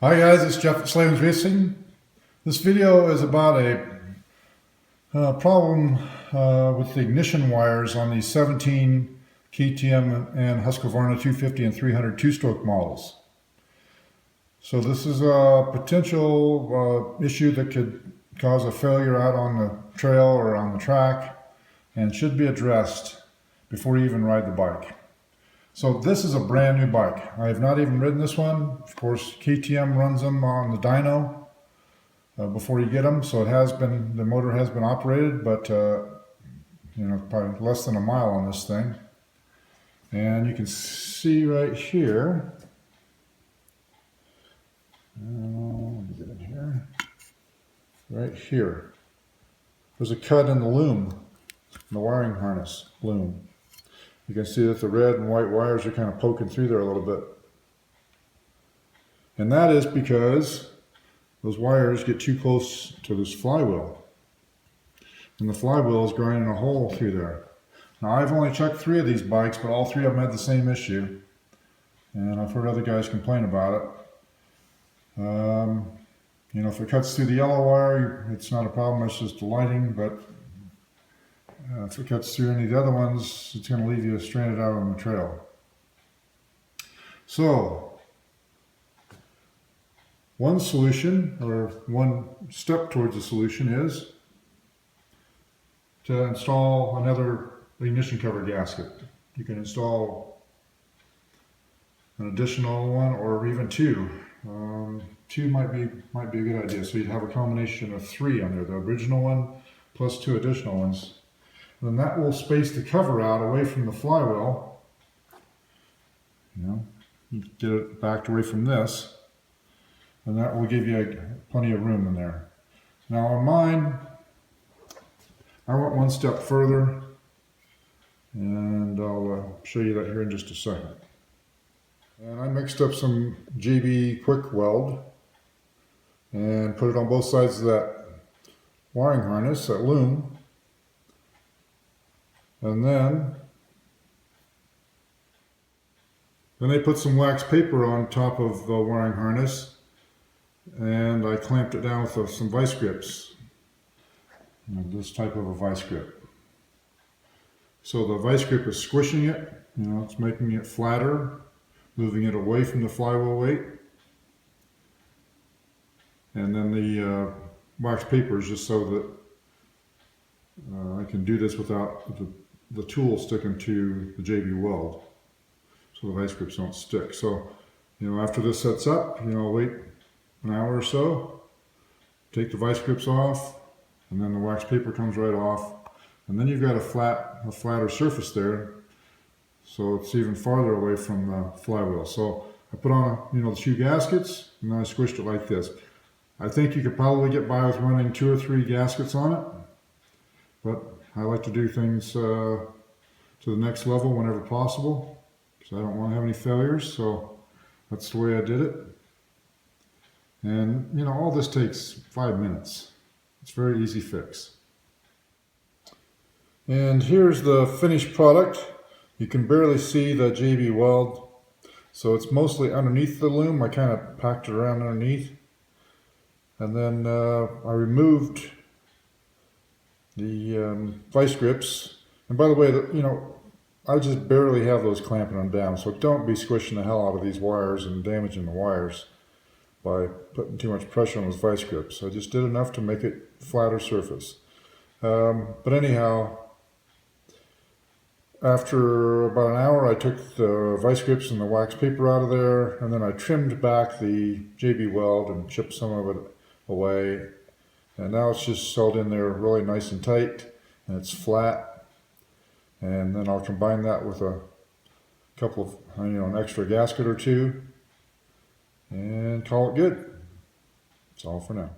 Hi guys, it's Jeff at Slavens Racing. This video is about a problem with the ignition wires on these 17 KTM and Husqvarna 250 and 300 two-stroke models. So this is a potential issue that could cause a failure out on the trail or on the track and should be addressed before you even ride the bike. So this is a brand new bike. I have not even ridden this one. Of course, KTM runs them on the dyno before you get them. So the motor has been operated, but probably less than a mile on this thing. And you can see right here, let me get in here, right here, there's a cut in the loom, in the wiring harness loom. You can see that the red and white wires are kind of poking through there a little bit. And that is because those wires get too close to this flywheel. And the flywheel is grinding a hole through there. Now I've only checked 3 of these bikes, but all 3 of them had the same issue. And I've heard other guys complain about it. If it cuts through the yellow wire, it's not a problem, it's just the lighting, but if it cuts through any of the other ones, it's going to leave you stranded out on the trail. So, one solution, or one step towards the solution, is to install another ignition cover gasket. You can install an additional one, or even 2. 2 might be a good idea. So you'd have a combination of 3 on there, the original one plus 2 additional ones. Then that will space the cover out away from the flywheel. You get it backed away from this, and that will give you plenty of room in there. Now on mine, I went one step further, and I'll show you that here in just a second. And I mixed up some JB quick weld and put it on both sides of that wiring harness, that loom. And then I put some wax paper on top of the wiring harness, and I clamped it down with some vice grips. This type of a vice grip. So the vice grip is squishing it, it's making it flatter, moving it away from the flywheel weight. And then the wax paper is just so that I can do this without the tool sticking to the JB weld, so the vice grips don't stick. So, after this sets up, I'll wait an hour or so, take the vice grips off, and then the wax paper comes right off, and then you've got a flatter surface there, so it's even farther away from the flywheel. So I put on the 2 gaskets, and then I squished it like this. I think you could probably get by with running 2 or 3 gaskets on it, but I like to do things to the next level whenever possible, because I don't want to have any failures, so that's the way I did it. And all this takes 5 minutes. It's a very easy fix. And here's the finished product. You can barely see the JB weld, so it's mostly underneath the loom. I kind of packed it around underneath. And then I removed the vice grips. And by the way, I just barely have those clamping them down, so don't be squishing the hell out of these wires and damaging the wires by putting too much pressure on those vice grips. I just did enough to make it flatter surface. But anyhow, after about an hour, I took the vice grips and the wax paper out of there, and then I trimmed back the JB weld and chipped some of it away. And now it's just sewed in there really nice and tight, and it's flat. And then I'll combine that with a couple of, an extra gasket or 2, and call it good. That's all for now.